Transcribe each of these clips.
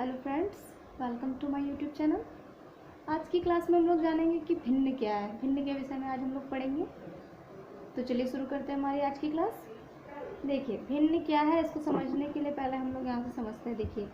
Hello friends, welcome to my YouTube channel. आज की class में हम लोग जानेंगे कि भिन्न क्या है। भिन्न के विषय में आज हम लोग पढ़ेंगे। तो चलिए शुरू करते हैं हमारी आज की क्लास। देखिए भिन्न क्या है, इसको समझने के लिए पहले हम लोग यहाँ से समझते हैं। देखिए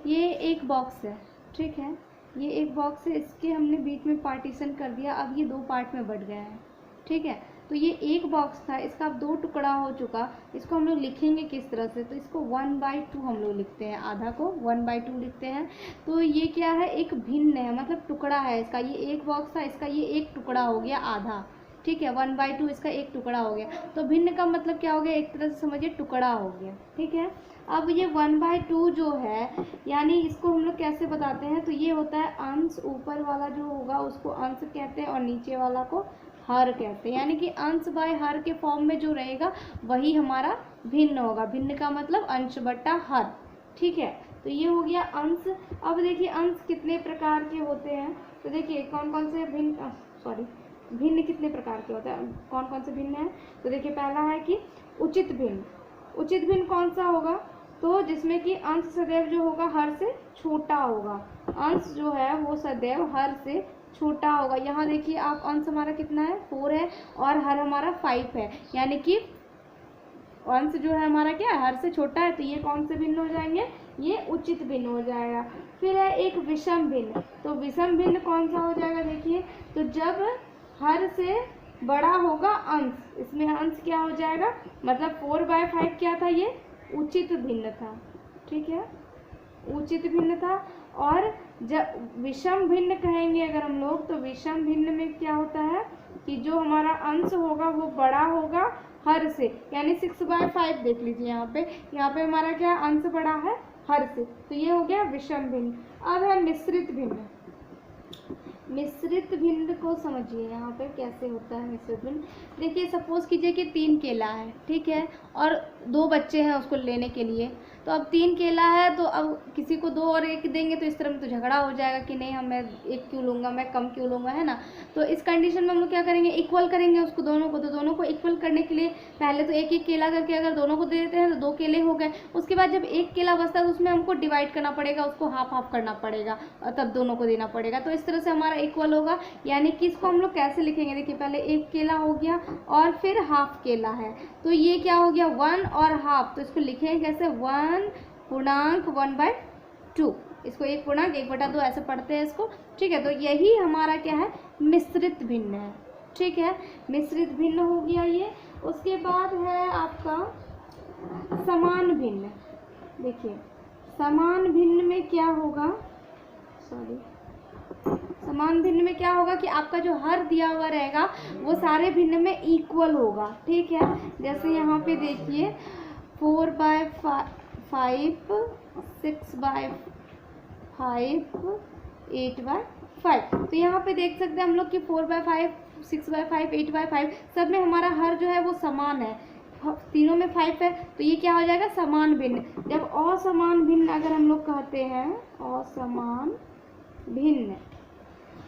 ये एक बॉक्स है, ठीक है। ये एक बॉक्स है, इसके हमने बीच में पार्टीशन कर दिया। अब ये दो पार्ट में बट गया है, ठीक है। तो ये एक बॉक्स था, इसका अब दो टुकड़ा हो चुका। इसको हम लोग लिखेंगे किस तरह से, तो इसको 1/2 हम लोग लिखते हैं, आधा को 1/2 लिखते हैं। तो ये क्या है, एक भिन्न है, मतलब टुकड़ा है इसका। ये एक बॉक्स था, इसका ये एक टुकड़ा हो गया आधा, ठीक है। 1/2 इसका एक टुकड़ा हो गया। तो भिन्न का मतलब क्या हो गया, एक तरह से समझिए टुकड़ा हो गया, ठीक है। अब ये 1/2 जो है, यानी इसको हम लोग कैसे बताते हैं, तो ये होता है अंश। ऊपर वाला जो होगा उसको अंश कहते हैं और नीचे वाला को हर कहते हैं। यानी कि अंश बाय हर के फॉर्म में जो रहेगा वही हमारा भिन्न होगा। भिन्न का मतलब अंश बटा हर, ठीक है। तो ये हो गया अंश। अब देखिए अंश कितने प्रकार के होते हैं, तो देखिए कौन कौन से भिन्न कितने प्रकार के होते हैं, कौन कौन से भिन्न हैं। तो देखिए पहला है कि उचित भिन्न। उचित भिन्न कौन सा होगा, तो जिसमें कि अंश सदैव जो होगा हर से छोटा होगा। अंश जो है वो सदैव हर से छोटा होगा। यहाँ देखिए आप, अंश हमारा कितना है 4 है और हर हमारा 5 है, यानी कि अंश जो है हमारा क्या है, हर से छोटा है। तो ये कौन से भिन्न हो जाएंगे, ये उचित भिन्न हो जाएगा। फिर है एक विषम भिन्न। तो विषम भिन्न कौन सा हो जाएगा, देखिए तो जब हर से बड़ा होगा अंश, इसमें अंश क्या हो जाएगा, मतलब 4/5 क्या था, ये उचित भिन्न था, ठीक है, उचित भिन्न था। और जब विषम भिन्न कहेंगे अगर हम लोग, तो विषम भिन्न में क्या होता है कि जो हमारा अंश होगा वो बड़ा होगा हर से, यानी 6/5 देख लीजिए यहाँ पे हमारा क्या अंश बड़ा है हर से। तो ये हो गया विषम भिन्न। अब है मिश्रित भिन्न। मिश्रित भिन्न को समझिए यहाँ पे कैसे होता है मिश्रित भिन्न। देखिए सपोज कीजिए कि 3 केला है, ठीक है, और 2 बच्चे हैं उसको लेने के लिए। तो अब 3 केला है, तो अब किसी को 2 और 1 देंगे तो इस तरह में तो झगड़ा हो जाएगा कि नहीं, मैं 1 क्यों लूँगा, मैं कम क्यों लूँगा, है ना। तो इस कंडीशन में हम लोग क्या करेंगे, इक्वल करेंगे उसको दोनों को। तो दोनों को इक्वल करने के लिए पहले तो 1-1 केला करके अगर दोनों को दे देते हैं तो 2 केले हो गए। उसके बाद जब 1 केला बचता है तो उसमें हमको डिवाइड करना पड़ेगा, उसको हाफ हाफ करना पड़ेगा और तब दोनों को देना पड़ेगा। तो इस तरह से हमारा इक्वल होगा। यानी कि इसको हम लोग कैसे लिखेंगे, देखिए पहले 1 केला हो गया और फिर हाफ केला है, तो ये क्या हो गया 1 और हाफ। तो इसको लिखेंगे कैसे, 1 पूर्णांक 1/2। इसको 1 पूर्णांक 1/2 ऐसे पढ़ते हैं इसको, ठीक है। तो यही हमारा क्या है, मिश्रित भिन्न है, ठीक है। मिश्रित भिन्न हो गया ये। उसके बाद है आपका समान भिन्न। देखिए समान भिन्न में क्या होगा, समान भिन्न में क्या होगा कि आपका जो हर दिया हुआ रहेगा वो सारे भिन्न में इक्वल होगा, ठीक है। जैसे यहाँ पे देखिए 4/5, 6/5, 8/5। तो यहाँ पे देख सकते हैं हम लोग कि 4/5, 6/5, 8/5 सब में हमारा हर जो है वो समान है, तीनों में 5 है। तो ये क्या हो जाएगा, समान भिन्न। जब असमान भिन्न अगर हम लोग कहते हैं, असमान भिन्न,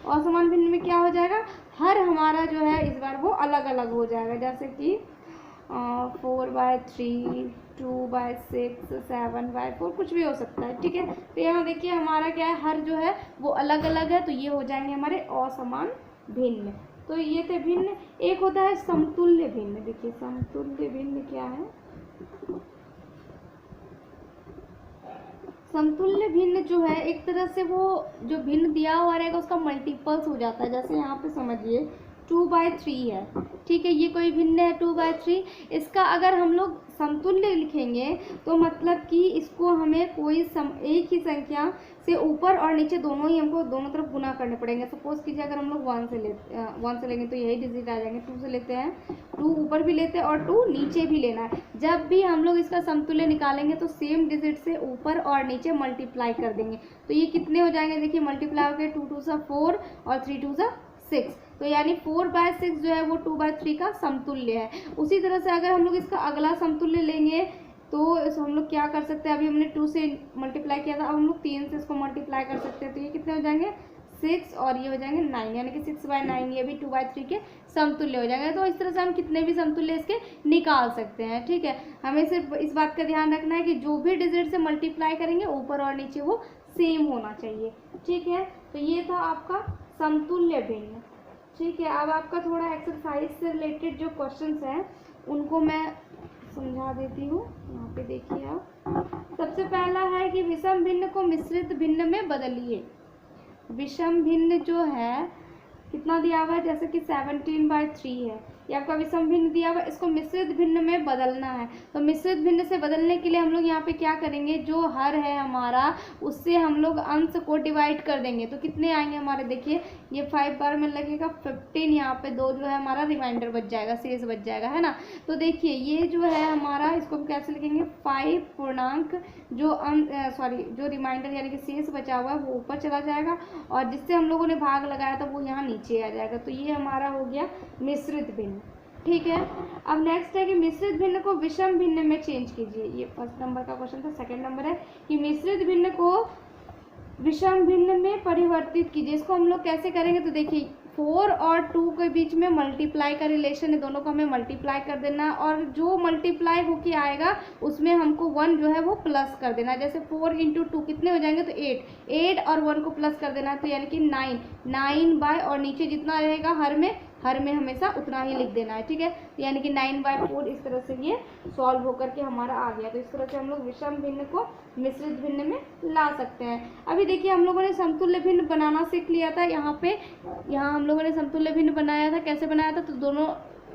असमान भिन्न में क्या हो जाएगा, हर हमारा जो है इस बार वो अलग अलग हो जाएगा। जैसे कि 4/3, 2/6, 7/4 कुछ भी हो सकता है, ठीक है। तो यहाँ देखिए हमारा क्या है, हर जो है वो अलग अलग है। तो ये हो जाएंगे हमारे असमान भिन्न। तो ये थे भिन्न। एक होता है समतुल्य भिन्न। देखिए समतुल्य भिन्न क्या है, समतुल्य भिन्न जो है एक तरह से वो जो भिन्न दिया हुआ रहेगा उसका मल्टीपल्स हो जाता है। जैसे यहाँ पे समझिए 2/3 है, ठीक है, ये कोई भिन्न है 2/3। इसका अगर हम लोग समतुल्य लिखेंगे तो मतलब कि इसको हमें कोई एक ही संख्या से ऊपर और नीचे दोनों ही हमको दोनों तरफ गुना करने पड़ेंगे। सपोज कीजिए अगर हम लोग 1 से लेंगे तो यही डिजिट आ जाएंगे। 2 से लेते हैं, 2 ऊपर भी लेते हैं और 2 नीचे भी लेना है। जब भी हम लोग इसका समतुल्य निकालेंगे तो सेम डिजिट से ऊपर और नीचे मल्टीप्लाई कर देंगे। तो ये कितने हो जाएंगे, देखिए मल्टीप्लाई होकर 2 2 सा 4 और 3 2 सा 6। तो यानी 4/6 जो है वो 2/3 का समतुल्य है। उसी तरह से अगर हम लोग इसका अगला समतुल्य लेंगे तो हम लोग क्या कर सकते हैं, अभी हमने 2 से मल्टीप्लाई किया था, अब हम लोग 3 से इसको मल्टीप्लाई कर सकते हैं। तो ये कितने हो जाएंगे 6 और ये हो जाएंगे 9, यानी कि 6/9 ये भी 2/3 के समतुल्य हो जाएंगे। तो इस तरह से हम कितने भी समतुल्य इसके निकाल सकते हैं, ठीक है। हमें सिर्फ इस बात का ध्यान रखना है कि जो भी डिजिट से मल्टीप्लाई करेंगे ऊपर और नीचे वो सेम होना चाहिए। ठीक है, तो ये था आपका समतुल्य भिन्न। ठीक है, अब आपका थोड़ा एक्सरसाइज से रिलेटेड जो क्वेश्चंस हैं उनको मैं समझा देती हूँ। यहाँ पे देखिए आप, सबसे पहला है कि विषम भिन्न को मिश्रित भिन्न में बदलिए। विषम भिन्न जो है कितना दिया हुआ है, जैसे कि 17/3 है, ये आपका विषम भिन्न दिया हुआ है, इसको मिश्रित भिन्न में बदलना है। तो मिश्रित भिन्न से बदलने के लिए हम लोग यहाँ पे क्या करेंगे, जो हर है हमारा उससे हम लोग अंश को डिवाइड कर देंगे। तो कितने आएंगे हमारे, देखिए ये 5 बार में लगेगा 15, यहाँ पे 2 जो है हमारा रिमाइंडर बच जाएगा, शेष बच जाएगा, है ना। तो देखिए ये जो है हमारा, इसको हम कैसे लिखेंगे, 5 पूर्णांक जो रिमाइंडर यानी कि शेष बचा हुआ है वो ऊपर चला जाएगा, और जिससे हम लोगों ने भाग लगाया था वो यहाँ नीचे आ जाएगा। तो ये हमारा हो गया मिश्रित भिन्न। ठीक है, अब नेक्स्ट है कि मिश्रित भिन्न को विषम भिन्न में चेंज कीजिए। ये फर्स्ट नंबर का क्वेश्चन था। सेकंड नंबर है कि मिश्रित भिन्न को विषम भिन्न में परिवर्तित कीजिए। इसको हम लोग कैसे करेंगे, तो देखिए 4 और 2 के बीच में मल्टीप्लाई का रिलेशन है, दोनों को हमें मल्टीप्लाई कर देना, और जो मल्टीप्लाई होके आएगा उसमें हमको 1 जो है वो प्लस कर देना है। जैसे 4 × 2 कितने हो जाएंगे, तो 8 और 1 को प्लस कर देना है, तो यानी कि 9 बाय, और नीचे जितना रहेगा हर में हमेशा उतना ही लिख देना है। ठीक है, यानी कि 9/4 इस तरह से ये सॉल्व होकर के हमारा आ गया। तो इस तरह से हम लोग विषम भिन्न को मिश्रित भिन्न में ला सकते हैं। अभी देखिए हम लोगों ने समतुल्य भिन्न बनाना सीख लिया था। यहाँ हम लोगों ने समतुल्य भिन्न बनाया था। कैसे बनाया था, तो दोनों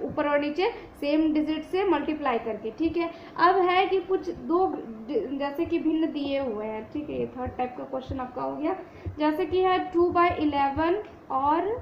ऊपर और नीचे सेम डिजिट से मल्टीप्लाई करके। ठीक है, अब है कि कुछ दो जैसे कि भिन्न दिए हुए हैं। ठीक है, ये थर्ड टाइप का क्वेश्चन आपका हो गया। जैसे कि है 2/11 और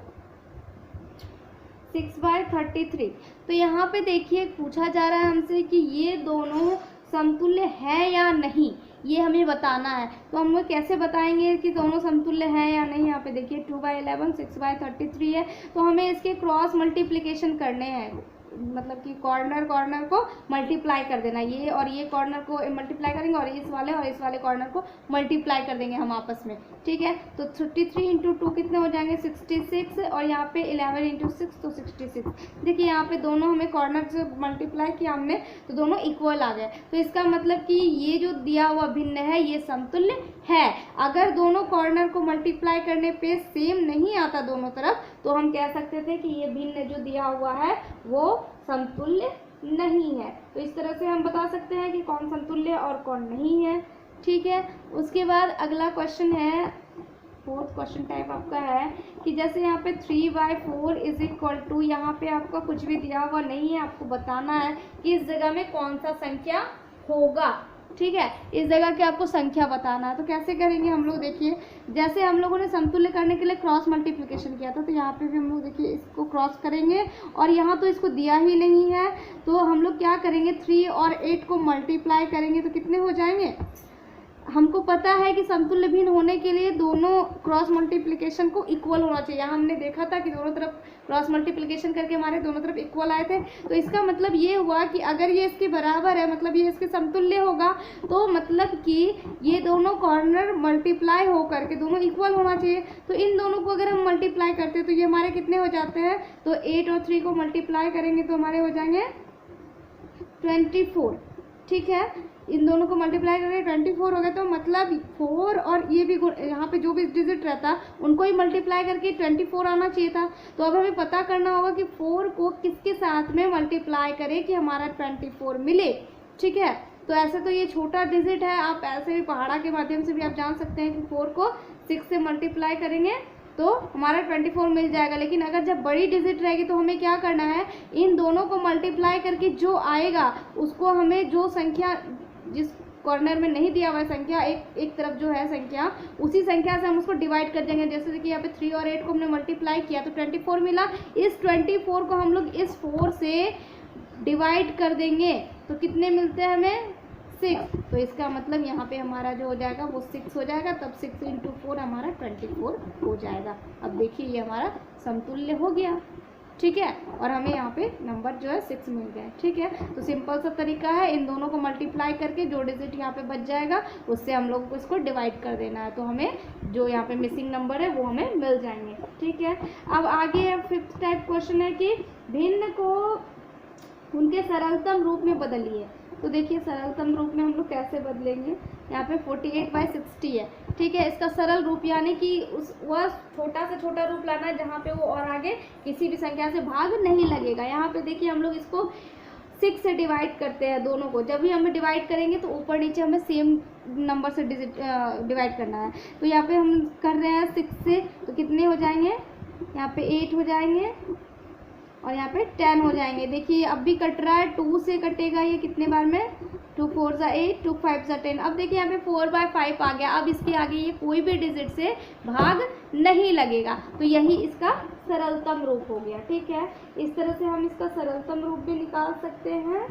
6/33। तो यहाँ पे देखिए पूछा जा रहा है हमसे कि ये दोनों समतुल्य है या नहीं, ये हमें बताना है। तो हम लोग कैसे बताएंगे कि दोनों समतुल्य हैं या नहीं। यहाँ पे देखिए 2/11 6/33 है, तो हमें इसके क्रॉस मल्टीप्लिकेशन करने हैं, मतलब कि कॉर्नर को मल्टीप्लाई कर देना। ये और ये कॉर्नर को मल्टीप्लाई करेंगे, और इस वाले कॉर्नर को मल्टीप्लाई कर देंगे हम आपस में। ठीक है, तो 33 × 2 कितने हो जाएंगे, 66, और यहाँ पे 11 × 6 तो 66। देखिए यहाँ पे दोनों हमें कॉर्नर से मल्टीप्लाई किया हमने, तो दोनों इक्वल आ गए। तो इसका मतलब कि ये जो दिया हुआ भिन्न है ये समतुल्य है। अगर दोनों कॉर्नर को मल्टीप्लाई करने पे सेम नहीं आता दोनों तरफ, तो हम कह सकते थे कि ये भिन्न जो दिया हुआ है वो समतुल्य नहीं है। तो इस तरह से हम बता सकते हैं कि कौन समतुल्य और कौन नहीं है। ठीक है, उसके बाद अगला क्वेश्चन है, फोर्थ क्वेश्चन टाइप आपका है कि जैसे यहाँ पे 3/4 = यहाँ पे आपका कुछ भी दिया हुआ नहीं है, आपको बताना है कि इस जगह में कौन सा संख्या होगा। ठीक है, इस जगह की आपको संख्या बताना है। तो कैसे करेंगे हम लोग, देखिए जैसे हम लोगों ने समतुल्य करने के लिए क्रॉस मल्टीप्लिकेशन किया था, तो यहाँ पे भी हम लोग देखिए इसको क्रॉस करेंगे, और यहाँ तो इसको दिया ही नहीं है, तो हम लोग क्या करेंगे 3 और 8 को मल्टीप्लाई करेंगे, तो कितने हो जाएंगे। हमको पता है कि समतुल्य भिन्न होने के लिए दोनों क्रॉस मल्टीप्लिकेशन को इक्वल होना चाहिए। यहाँ हमने देखा था कि दोनों तरफ क्रॉस मल्टीप्लिकेशन करके हमारे दोनों तरफ इक्वल आए थे। तो इसका मतलब ये हुआ कि अगर ये इसके बराबर है, मतलब ये इसके समतुल्य होगा, तो मतलब कि ये दोनों कॉर्नर मल्टीप्लाई हो करके दोनों इक्वल होना चाहिए। तो इन दोनों को अगर हम मल्टीप्लाई करते हैं तो ये हमारे कितने हो जाते हैं, तो 8 और 3 को मल्टीप्लाई करेंगे तो हमारे हो जाएंगे 24। ठीक है, इन दोनों को मल्टीप्लाई करके 24 हो गया। तो मतलब 4 और ये भी यहाँ पे जो भी डिजिट रहता उनको ही मल्टीप्लाई करके 24 आना चाहिए था। तो अब हमें पता करना होगा कि 4 को किसके साथ में मल्टीप्लाई करें कि हमारा 24 मिले। ठीक है, तो ऐसे तो ये छोटा डिजिट है, आप ऐसे भी पहाड़ा के माध्यम से भी आप जान सकते हैं कि 4 को 6 से मल्टीप्लाई करेंगे तो हमारा 24 मिल जाएगा। लेकिन अगर जब बड़ी डिजिट रहेगी तो हमें क्या करना है, इन दोनों को मल्टीप्लाई करके जो आएगा उसको हमें, जो संख्या जिस कॉर्नर में नहीं दिया हुआ है संख्या, एक तरफ जो है संख्या, उसी संख्या से हम उसको डिवाइड कर देंगे। जैसे कि यहाँ पे 3 और 8 को हमने मल्टीप्लाई किया तो 24 मिला। इस 24 को हम लोग इस 4 से डिवाइड कर देंगे तो कितने मिलते हैं हमें, 6। तो इसका मतलब यहाँ पे हमारा जो हो जाएगा वो 6 हो जाएगा, तब 6 × 4 हमारा 24 हो जाएगा। अब देखिए ये हमारा समतुल्य हो गया। ठीक है, और हमें यहाँ पे नंबर जो है 6 मिल गए। ठीक है, तो सिंपल सा तरीका है, इन दोनों को मल्टीप्लाई करके जो डिजिट यहाँ पे बच जाएगा उससे हम लोग को इसको डिवाइड कर देना है, तो हमें जो यहाँ पे मिसिंग नंबर है वो हमें मिल जाएंगे। ठीक है, अब आगे 5th टाइप क्वेश्चन है कि भिन्न को उनके सरलतम रूप में बदलिए। तो देखिए सरलतम रूप में हम लोग कैसे बदलेंगे, यहाँ पे 48/60 है। ठीक है, इसका सरल रूप यानी कि वह छोटा से छोटा रूप लाना है जहाँ पे वो और आगे किसी भी संख्या से भाग नहीं लगेगा। यहाँ पे देखिए हम लोग इसको 6 से डिवाइड करते हैं दोनों को। जब भी हमें डिवाइड करेंगे तो ऊपर नीचे हमें सेम नंबर से डिवाइड करना है। तो यहाँ पे हम कर रहे हैं 6 से, तो कितने हो जाएंगे, यहाँ पे 8 हो जाएंगे और यहाँ पे 10 हो जाएंगे। देखिए अब भी कट रहा है, 2 से कटेगा ये कितने बार में, 2 4 ज़ा 8, 2 5 ज़ा 10। अब देखिए यहाँ पे 4/5 आ गया। अब इसके आगे ये कोई भी डिजिट से भाग नहीं लगेगा, तो यही इसका सरलतम रूप हो गया। ठीक है, इस तरह से हम इसका सरलतम रूप भी निकाल सकते हैं।